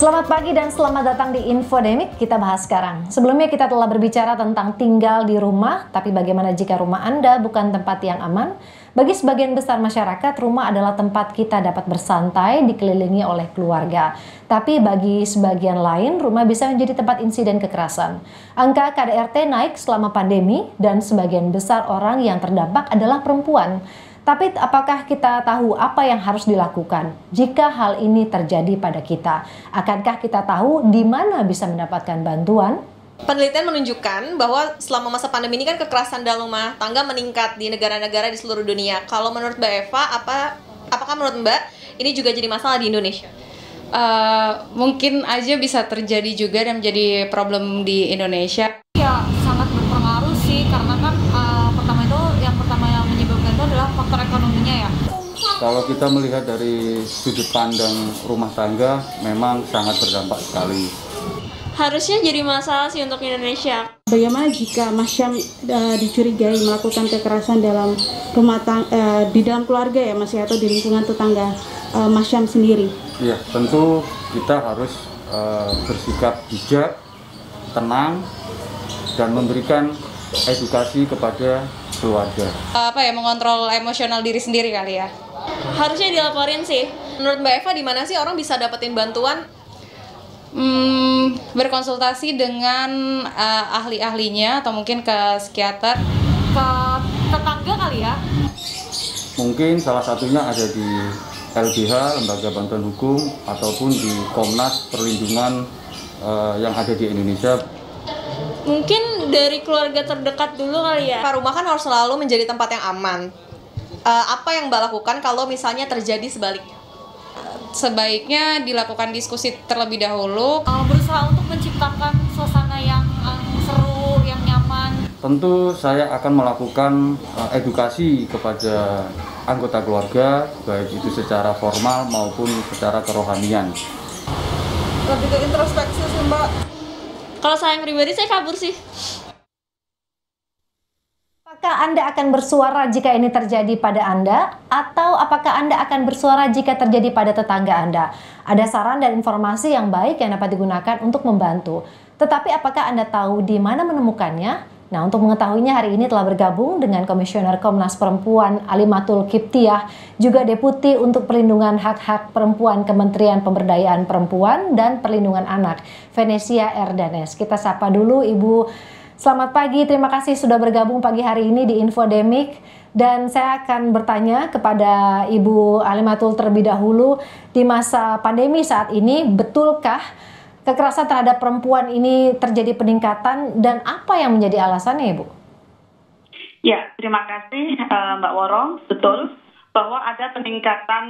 Selamat pagi dan selamat datang di Infodemik. Kita bahas sekarang. Sebelumnya kita telah berbicara tentang tinggal di rumah, tapi bagaimana jika rumah Anda bukan tempat yang aman? Bagi sebagian besar masyarakat, rumah adalah tempat kita dapat bersantai, dikelilingi oleh keluarga. Tapi bagi sebagian lain, rumah bisa menjadi tempat insiden kekerasan. Angka KDRT naik selama pandemi dan sebagian besar orang yang terdampak adalah perempuan. Tapi apakah kita tahu apa yang harus dilakukan jika hal ini terjadi pada kita? Akankah kita tahu di mana bisa mendapatkan bantuan? Penelitian menunjukkan bahwa selama masa pandemi ini kan kekerasan dalam rumah tangga meningkat di negara-negara di seluruh dunia. Kalau menurut Mbak Eva, apakah menurut Mbak ini juga jadi masalah di Indonesia? Mungkin aja bisa terjadi juga dan menjadi problem di Indonesia. Ya sangat berpengaruh sih, karena kan yang pertama yang menyebabkan itu adalah faktor ekonominya ya. Kalau kita melihat dari sudut pandang rumah tangga, memang sangat berdampak sekali. Harusnya jadi masalah sih untuk Indonesia. Bagaimana jika Masyam dicurigai melakukan kekerasan dalam di dalam keluarga ya Mas, atau di lingkungan tetangga Masyam sendiri? Ya, tentu kita harus bersikap bijak, tenang, dan memberikan edukasi kepada keluarga. Mengontrol emosional diri sendiri kali ya. Harusnya dilaporin sih. Menurut Mbak Eva, di mana sih orang bisa dapetin bantuan? Berkonsultasi dengan ahli-ahlinya atau mungkin ke psikiater. Ke tetangga kali ya. Mungkin salah satunya ada di LBH, Lembaga Bantuan Hukum, ataupun di Komnas Perlindungan yang ada di Indonesia. Mungkin dari keluarga terdekat dulu kali ya. Rumah kan harus selalu menjadi tempat yang aman. Apa yang Mbak lakukan kalau misalnya terjadi sebaliknya? Sebaiknya dilakukan diskusi terlebih dahulu. Berusaha untuk menciptakan suasana yang seru, yang nyaman. Tentu saya akan melakukan edukasi kepada anggota keluarga, baik itu secara formal maupun secara kerohanian. Lebih ke introspeksi sih Mbak. Kalau saya pribadi, saya kabur sih. Apakah Anda akan bersuara jika ini terjadi pada Anda? Atau apakah Anda akan bersuara jika terjadi pada tetangga Anda? Ada saran dan informasi yang baik yang dapat digunakan untuk membantu. Tetapi apakah Anda tahu di mana menemukannya? Nah, untuk mengetahuinya hari ini telah bergabung dengan Komisioner Komnas Perempuan Alimatul Kiptiah, juga Deputi untuk Perlindungan Hak-Hak Perempuan Kementerian Pemberdayaan Perempuan dan Perlindungan Anak, Venesia Erdanes. Kita sapa dulu Ibu. Selamat pagi, terima kasih sudah bergabung pagi hari ini di Infodemik. Dan saya akan bertanya kepada Ibu Alimatul terlebih dahulu, di masa pandemi saat ini, betulkah kekerasan terhadap perempuan ini terjadi peningkatan dan apa yang menjadi alasannya, Ibu? Ya, terima kasih Mbak Woro. Betul bahwa ada peningkatan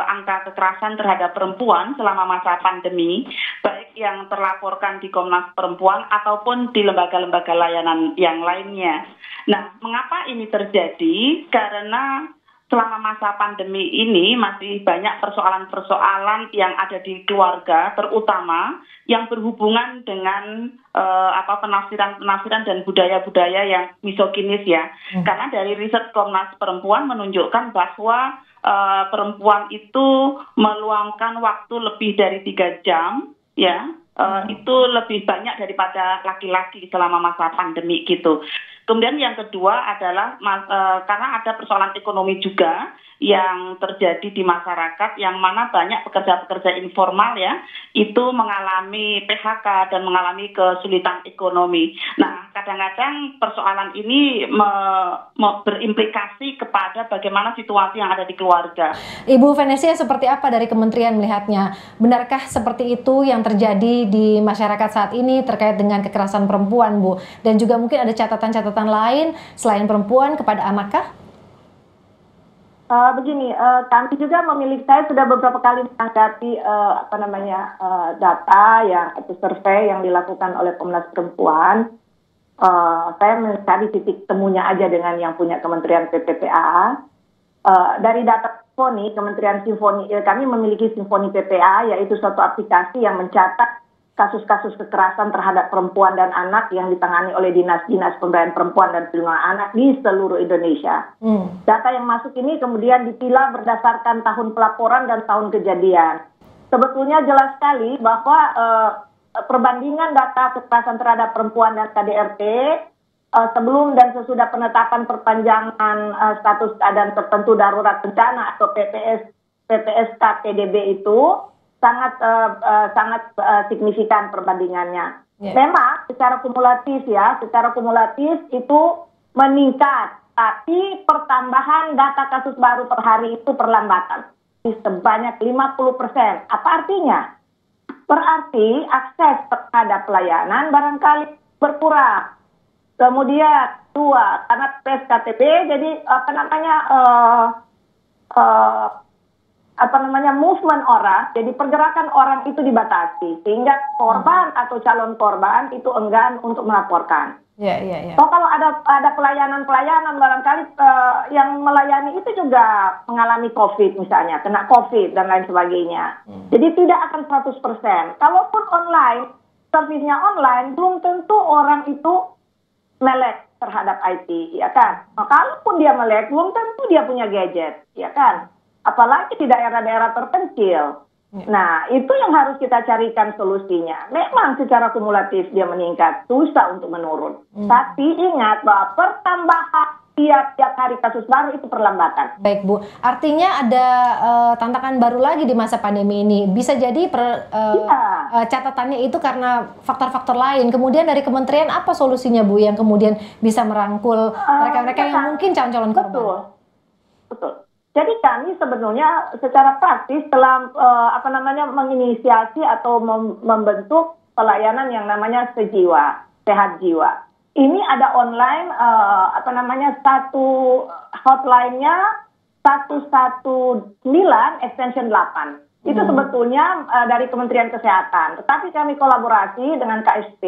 angka kekerasan terhadap perempuan selama masa pandemi, baik yang terlaporkan di Komnas Perempuan ataupun di lembaga-lembaga layanan yang lainnya. Nah, mengapa ini terjadi? Karena selama masa pandemi ini masih banyak persoalan-persoalan yang ada di keluarga, terutama yang berhubungan dengan penafsiran-penafsiran dan budaya-budaya yang misoginis ya. Karena dari riset Komnas Perempuan menunjukkan bahwa perempuan itu meluangkan waktu lebih dari 3 jam, ya, itu lebih banyak daripada laki-laki selama masa pandemi gitu. Kemudian yang kedua adalah karena ada persoalan ekonomi juga yang terjadi di masyarakat, yang mana banyak pekerja-pekerja informal ya itu mengalami PHK dan mengalami kesulitan ekonomi. Nah, kadang-kadang persoalan ini berimplikasi kepada bagaimana situasi yang ada di keluarga. Ibu Venesia, seperti apa dari kementerian melihatnya? Benarkah seperti itu yang terjadi di masyarakat saat ini terkait dengan kekerasan perempuan, Bu? Dan juga mungkin ada catatan-catatan lain selain perempuan kepada anakkah? Begini, kami juga saya sudah beberapa kali menanggapi data atau survei yang dilakukan oleh Komnas Perempuan. Saya mencari titik temunya aja dengan yang punya Kementerian PPPA. Dari data Simfoni, Kementerian Simfoni, kami memiliki Simfoni PPA, yaitu suatu aplikasi yang mencatat kasus-kasus kekerasan terhadap perempuan dan anak yang ditangani oleh Dinas-Dinas Pemberdayaan Perempuan dan Perlindungan Anak di seluruh Indonesia. Data yang masuk ini kemudian dipilah berdasarkan tahun pelaporan dan tahun kejadian. sebetulnya jelas sekali bahwa perbandingan data kekerasan terhadap perempuan dan KDRT sebelum dan sesudah penetapan perpanjangan status keadaan tertentu darurat bencana atau PPSK PDB itu sangat signifikan perbandingannya. Memang secara kumulatif itu meningkat, tapi pertambahan data kasus baru per hari itu perlambatan sebanyak 50%. Apa artinya? Berarti akses terhadap pelayanan barangkali berkurang. Kemudian dua, karena PSKTB jadi movement orang, jadi pergerakan orang itu dibatasi sehingga korban atau calon korban itu enggan untuk melaporkan. So kalau ada pelayanan barangkali yang melayani itu juga mengalami COVID misalnya, kena COVID dan lain sebagainya. Jadi tidak akan 100%. Kalaupun online, servisnya online, belum tentu orang itu melek terhadap IT, ya kan? Nah, kalaupun dia melek, belum tentu dia punya gadget, ya kan? Apalagi di daerah-daerah terpencil. Nah, itu yang harus kita carikan solusinya. Memang secara kumulatif dia meningkat, susah untuk menurun. Tapi ingat bahwa pertambahan tiap hari kasus baru itu perlambatan. Baik Bu, artinya ada tantangan baru lagi di masa pandemi ini. Bisa jadi catatannya itu karena faktor-faktor lain. Kemudian dari kementerian apa solusinya Bu yang kemudian bisa merangkul mereka-mereka yang mungkin calon-calon korban? Betul. Jadi kami sebenarnya secara praktis telah menginisiasi atau membentuk pelayanan yang namanya Sejiwa, Sehat Jiwa. Ini ada online satu hotline-nya 119 extension 8. Itu sebetulnya dari Kementerian Kesehatan. Tetapi kami kolaborasi dengan KSP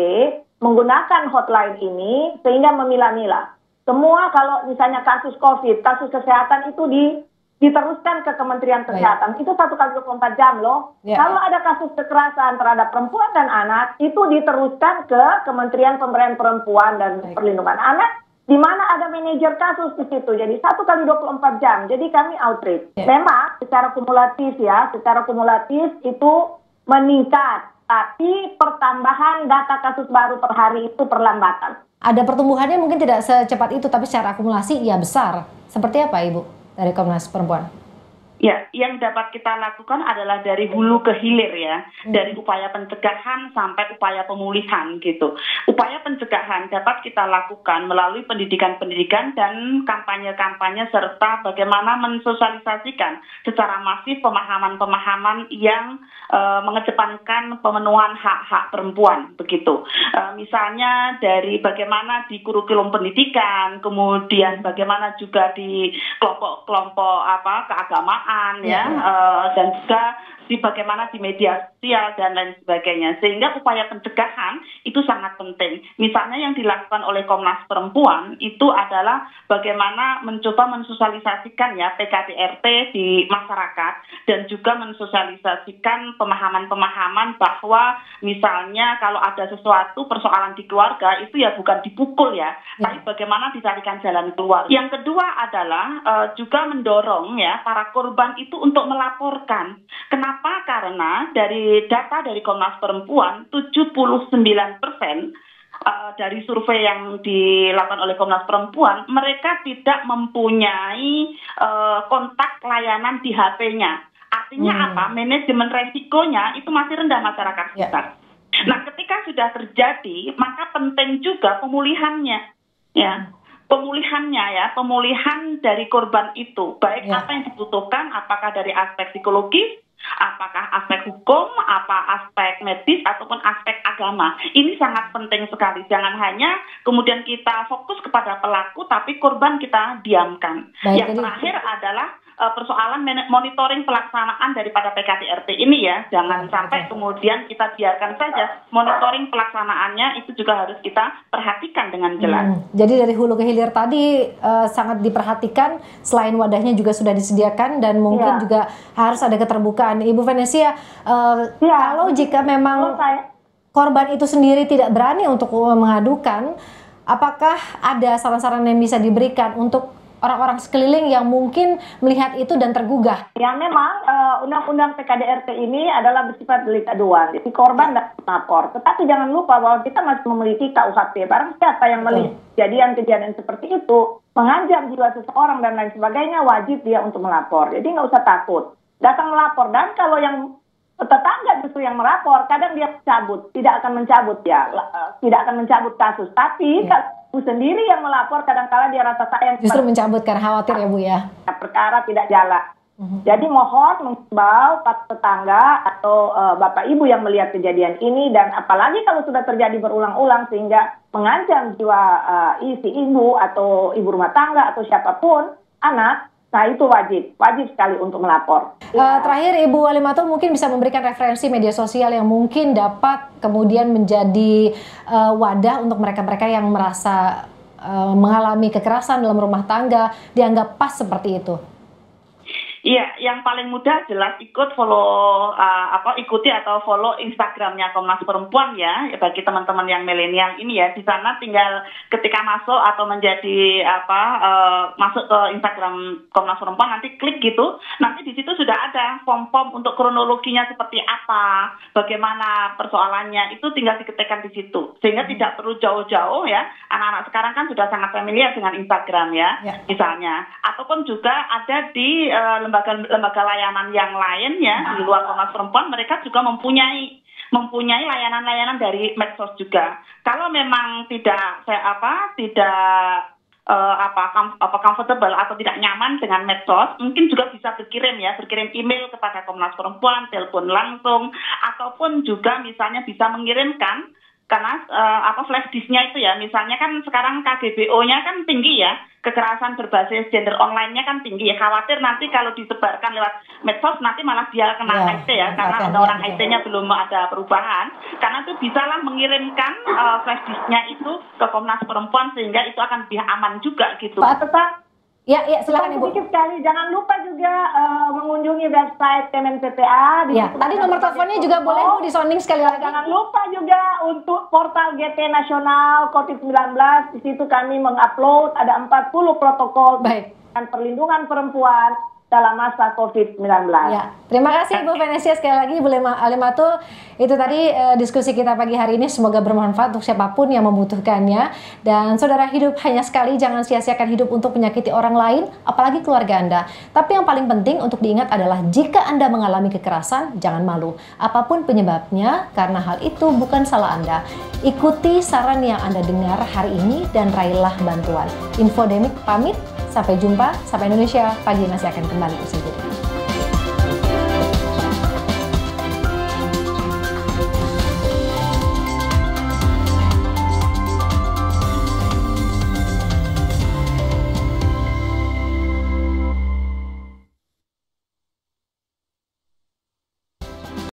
menggunakan hotline ini sehingga memilah-milah. Semua kalau misalnya kasus COVID, kasus kesehatan itu diteruskan ke Kementerian Kesehatan. Itu 1 kali 24 jam loh. Kalau ada kasus kekerasan terhadap perempuan dan anak, itu diteruskan ke Kementerian Pemberdayaan Perempuan dan Perlindungan Anak, di mana ada manajer kasus di situ. Jadi 1 kali 24 jam. Jadi kami outreach. Memang secara kumulatif itu meningkat. Tapi pertambahan data kasus baru per hari itu perlambatan. Ada pertumbuhannya mungkin tidak secepat itu, tapi secara akumulasi ya besar. Seperti apa Ibu dari Komnas Perempuan? Ya, yang dapat kita lakukan adalah dari hulu ke hilir ya, dari upaya pencegahan sampai upaya pemulihan gitu. Upaya pencegahan dapat kita lakukan melalui pendidikan-pendidikan dan kampanye-kampanye serta bagaimana mensosialisasikan secara masif pemahaman-pemahaman yang mengedepankan pemenuhan hak-hak perempuan begitu. Misalnya dari bagaimana di kurikulum pendidikan, kemudian bagaimana juga di kelompok-kelompok keagamaan dan juga bagaimana di media sosial dan lain sebagainya, sehingga upaya pencegahan itu sangat penting. Misalnya yang dilakukan oleh Komnas Perempuan itu adalah bagaimana mencoba mensosialisasikan ya PKDRT di masyarakat dan juga mensosialisasikan pemahaman-pemahaman bahwa misalnya kalau ada sesuatu persoalan di keluarga itu ya bukan dipukul ya, tapi bagaimana dicarikan jalan keluar. Yang kedua adalah juga mendorong ya para korban itu untuk melaporkan. Kenapa? Karena dari data dari Komnas Perempuan 79% dari survei yang dilakukan oleh Komnas Perempuan, mereka tidak mempunyai kontak layanan di HP-nya. Artinya apa? Manajemen resikonya itu masih rendah masyarakat sekitar. Nah, ketika sudah terjadi, maka penting juga pemulihannya. Ya. Pemulihan dari korban itu, baik apa yang dibutuhkan, apakah dari aspek psikologis, apakah aspek hukum, apa aspek medis, ataupun aspek agama. Ini sangat penting sekali. Jangan hanya kemudian kita fokus kepada pelaku, tapi korban kita diamkan. Yang terakhir adalah persoalan monitoring pelaksanaan daripada PKDRT ini ya. Jangan sampai kemudian kita biarkan saja. Monitoring pelaksanaannya itu juga harus kita perhatikan dengan jelas. Jadi dari hulu ke hilir tadi sangat diperhatikan. Selain wadahnya juga sudah disediakan dan mungkin juga harus ada keterbukaan. Ibu Venesia, kalau jika memang korban itu sendiri tidak berani untuk mengadukan, apakah ada saran-saran yang bisa diberikan untuk orang-orang sekeliling yang mungkin melihat itu dan tergugah? Ya memang undang-undang PKDRT ini adalah bersifat delik aduan, jadi korban dan pelapor. Tetapi jangan lupa bahwa kita masih memiliki KUHP. Barang siapa yang melihat kejadian-kejadian seperti itu, mengancam jiwa seseorang dan lain sebagainya, wajib dia untuk melapor. Jadi nggak usah takut, datang melapor. Dan kalau yang tetangga justru yang melapor, kadang dia mencabut, tidak akan mencabut ya, tidak akan mencabut kasus. Tapi kalau sendiri yang melapor, kadang-kala dia rasa sayang. Justru mencabut karena khawatir ya Bu ya. Perkara tidak jalan. Jadi mohon mengimbau para tetangga atau bapak ibu yang melihat kejadian ini, dan apalagi kalau sudah terjadi berulang-ulang sehingga mengancam jiwa si ibu atau ibu rumah tangga atau siapapun anak, nah itu wajib sekali untuk melapor. Terakhir Ibu Halimatul mungkin bisa memberikan referensi media sosial yang mungkin dapat kemudian menjadi wadah untuk mereka-mereka yang merasa mengalami kekerasan dalam rumah tangga dianggap pas seperti itu. Iya, yang paling mudah jelas ikuti atau follow Instagramnya Komnas Perempuan ya, bagi teman-teman yang milenial ini ya. Di sana tinggal ketika masuk atau menjadi masuk ke Instagram Komnas Perempuan, nanti klik gitu, nanti di situ sudah ada form-form untuk kronologinya seperti apa, bagaimana persoalannya, itu tinggal diketikkan di situ, sehingga tidak perlu jauh-jauh ya. Anak-anak sekarang kan sudah sangat familiar dengan Instagram ya. Misalnya, ataupun juga ada di lembaga layanan yang lain ya, di luar Komnas Perempuan, mereka juga mempunyai layanan-layanan dari medsos juga. Kalau memang tidak comfortable atau tidak nyaman dengan medsos, mungkin juga bisa berkirim email kepada Komnas Perempuan, telepon langsung, ataupun juga misalnya bisa mengirimkan karena flash disknya itu ya, misalnya kan sekarang KGBO-nya kan tinggi ya, kekerasan berbasis gender online-nya kan tinggi ya, khawatir nanti kalau disebarkan lewat medsos nanti malah dia kena IT ya, karena ada orang IT-nya belum ada perubahan, karena itu bisalah mengirimkan flash disknya itu ke Komnas Perempuan sehingga itu akan lebih aman juga gitu. Tetap Ya, silakan Ibu. Sedikit sekali, jangan lupa juga mengunjungi website Kemen PPA. Ya, tadi nomor teleponnya juga boleh Bu disounding sekali lagi. Jangan lupa juga untuk portal GT Nasional COVID-19. Di situ kami mengupload ada 40 protokol dan perlindungan perempuan dalam masa COVID-19. Ya, terima kasih Ibu Venesia sekali lagi Ibu Halimatul. Itu tadi diskusi kita pagi hari ini, semoga bermanfaat untuk siapapun yang membutuhkannya. Dan saudara, hidup hanya sekali, jangan sia-siakan hidup untuk menyakiti orang lain, apalagi keluarga Anda. Tapi yang paling penting untuk diingat adalah jika Anda mengalami kekerasan, jangan malu. Apapun penyebabnya, karena hal itu bukan salah Anda. Ikuti saran yang Anda dengar hari ini dan raihlah bantuan. Infodemik pamit. Sampai jumpa, sampai Indonesia Pagi masih akan kembali usai jeda.